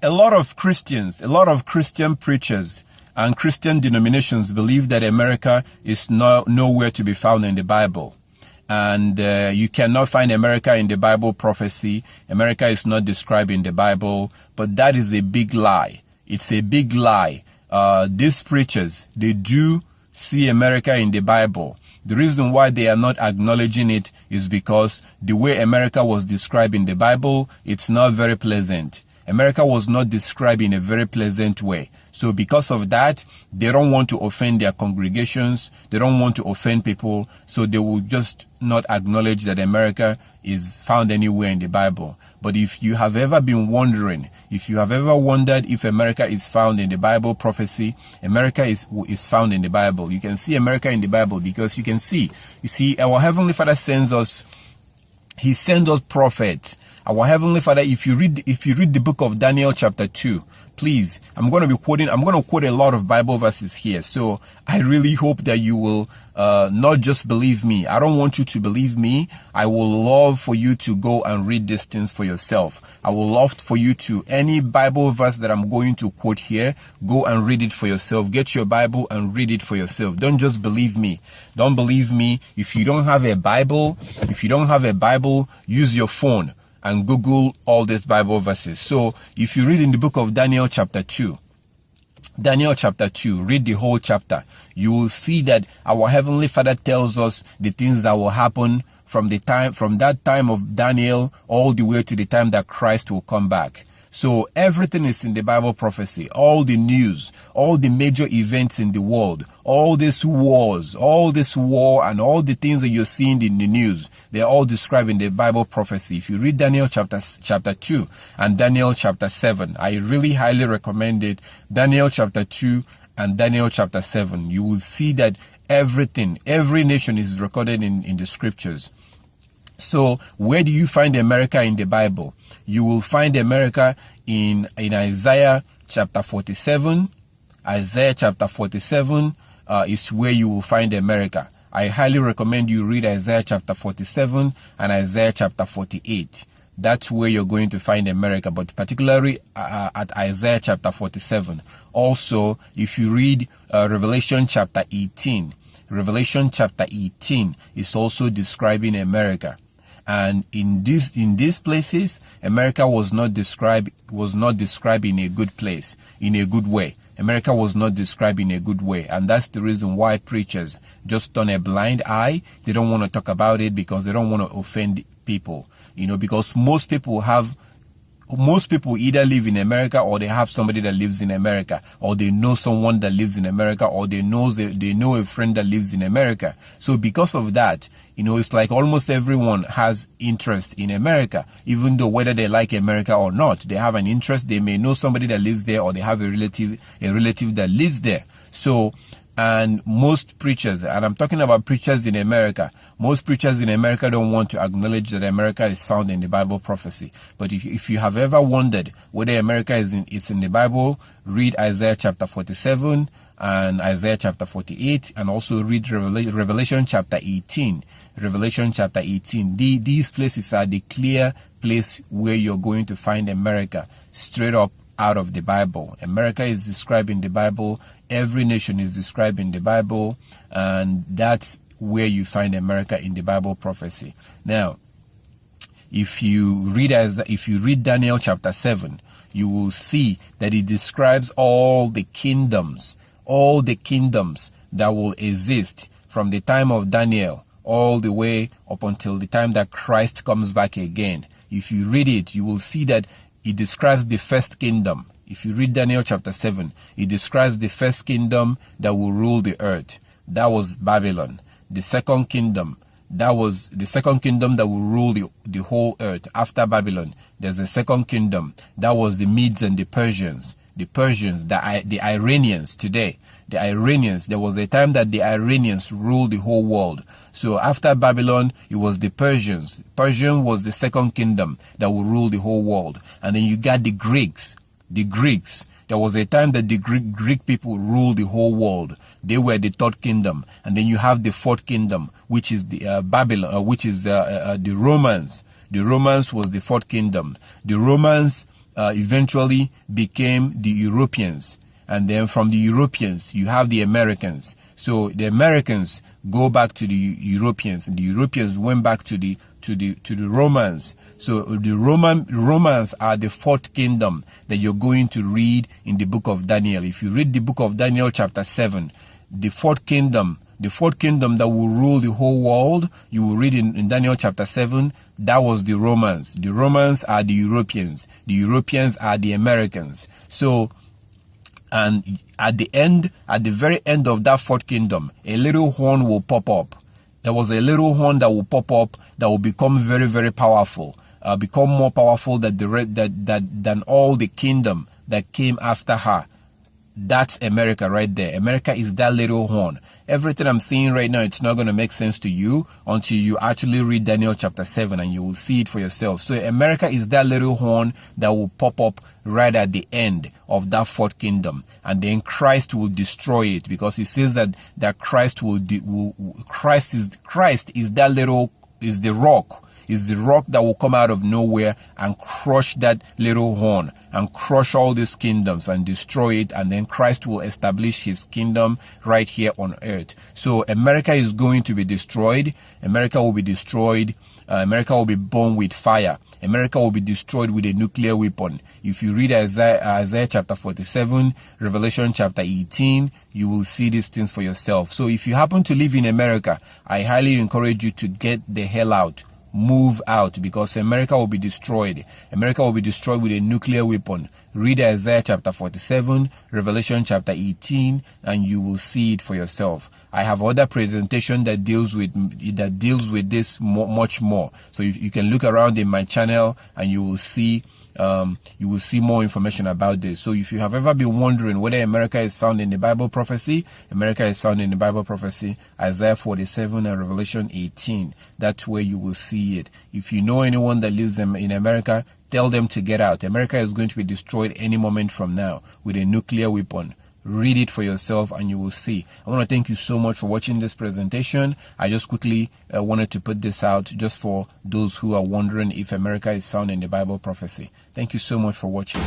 a lot of Christians, a lot of Christian preachers and Christian denominations believe that America is nowhere to be found in the Bible. And you cannot find America in the Bible prophecy. America is not described in the Bible. But that is a big lie. It's a big lie. These preachers, they do see America in the Bible. The reason why they are not acknowledging it is because the way America was described in the Bible, it's not very pleasant. America was not described in a very pleasant way. So because of that, they don't want to offend their congregations. They don't want to offend people. So they will just not acknowledge that America is found anywhere in the Bible. But if you have ever been wondering, if you have ever wondered if America is found in the Bible prophecy, America is found in the Bible. You can see America in the Bible because you see, our Heavenly Father sends us, He sends us prophets. Our Heavenly Father, if you read the book of Daniel chapter 2, please, I'm going to quote a lot of Bible verses here. So I really hope that you will not just believe me. I don't want you to believe me. I will love for you to go and read these things for yourself. I will love for you to, any Bible verse that I'm going to quote here, go and read it for yourself. Get your Bible and read it for yourself. Don't just believe me. Don't believe me. If you don't have a Bible, use your phone and Google all these Bible verses. So if you read in the book of Daniel chapter 2, read the whole chapter, you will see that our Heavenly Father tells us the things that will happen from that time of Daniel all the way to the time that Christ will come back. So everything is in the Bible prophecy, all the news, all the major events in the world, all these wars, all this war and all the things that you're seeing in the news, they're all described in the Bible prophecy. If you read Daniel chapter 2 and Daniel chapter 7, I really highly recommend it. Daniel chapter 2 and Daniel chapter 7, you will see that every nation is recorded in the scriptures. So where do you find America in the Bible? You will find America in Isaiah chapter 47. Isaiah chapter 47 is where you will find America. I highly recommend you read Isaiah chapter 47 and Isaiah chapter 48. That's where you're going to find America, but particularly at Isaiah chapter 47. Also, if you read Revelation chapter 18, Revelation chapter 18 is also describing America. And in these places, America was not described in a good place, in a good way. America was not described in a good way. And that's the reason why preachers just turn a blind eye. They don't want to talk about it because they don't want to offend people. Because most people either live in America or they have somebody that lives in America, or they know someone that lives in America, or they know a friend that lives in America. So because of that, it's like almost everyone has interest in America, even though whether they like America or not, they have an interest. They may know somebody that lives there, or they have a relative that lives there. So, and most preachers, and I'm talking about preachers in America, most preachers in America don't want to acknowledge that America is found in the Bible prophecy. But if you have ever wondered whether America is in the Bible, read Isaiah chapter 47 and Isaiah chapter 48, and also read Revelation chapter 18. Revelation chapter 18. These places are the clear place where you're going to find America, straight up out of the Bible. America is described in the Bible. Every nation is described in the Bible, and that's where you find America in the Bible prophecy. Now, if you read Daniel chapter 7, you will see that it describes all the kingdoms that will exist from the time of Daniel all the way up until the time that Christ comes back again. If you read it, you will see that it describes the first kingdom. If you read Daniel chapter 7, it describes the first kingdom that will rule the earth. That was Babylon. The second kingdom, that will rule the whole earth. After Babylon, there's a second kingdom. That was the Medes and the Persians. The Iranians today. The Iranians, there was a time that the Iranians ruled the whole world. So after Babylon, it was the Persians. Persia was the second kingdom that will rule the whole world. And then you got the Greeks. There was a time that the Greek people ruled the whole world. They were the third kingdom. And then you have the fourth kingdom, which is the Babylon, which is the Romans. The Romans was the fourth kingdom. The Romans eventually became the Europeans. And then from the Europeans, you have the Americans. So the Americans go back to the Europeans, and the Europeans went back to the Romans. So the Romans are the fourth kingdom that you're going to read in the book of Daniel. If you read the book of Daniel chapter 7, the fourth kingdom that will rule the whole world, you will read in Daniel chapter 7, that was the Romans. The Romans are the Europeans. The Europeans are the Americans. So, and at the very end of that fourth kingdom, a little horn will pop up. There was a little horn that will pop up that will become very, very powerful, become more powerful than all the kingdom that came after her. That's America right there. America is that little horn. Everything I'm saying right now, it's not going to make sense to you until you actually read Daniel chapter 7 and you will see it for yourself. So America is that little horn that will pop up right at the end of that fourth kingdom. And then Christ will destroy it, because he says that Christ is that little, is the rock. Is the rock that will come out of nowhere and crush that little horn and crush all these kingdoms and destroy it, and then Christ will establish his kingdom right here on earth. So America is going to be destroyed. America will be destroyed. America will be burned with fire. America will be destroyed with a nuclear weapon. If you read Isaiah chapter 47, Revelation chapter 18, you will see these things for yourself. So if you happen to live in America, I highly encourage you to get the hell out. Move out, because America will be destroyed. America will be destroyed with a nuclear weapon. Read Isaiah chapter 47, Revelation chapter 18, and you will see it for yourself. I have other presentation that deals with this much more. So if you can look around in my channel, and you will see more information about this. So if you have ever been wondering whether America is found in the Bible prophecy, America is found in the Bible prophecy, Isaiah 47 and Revelation 18. That's where you will see it. If you know anyone that lives in America, tell them to get out. America is going to be destroyed any moment from now with a nuclear weapon. Read it for yourself and you will see. I want to thank you so much for watching this presentation. I just quickly wanted to put this out just for those who are wondering if America is found in the Bible prophecy. Thank you so much for watching.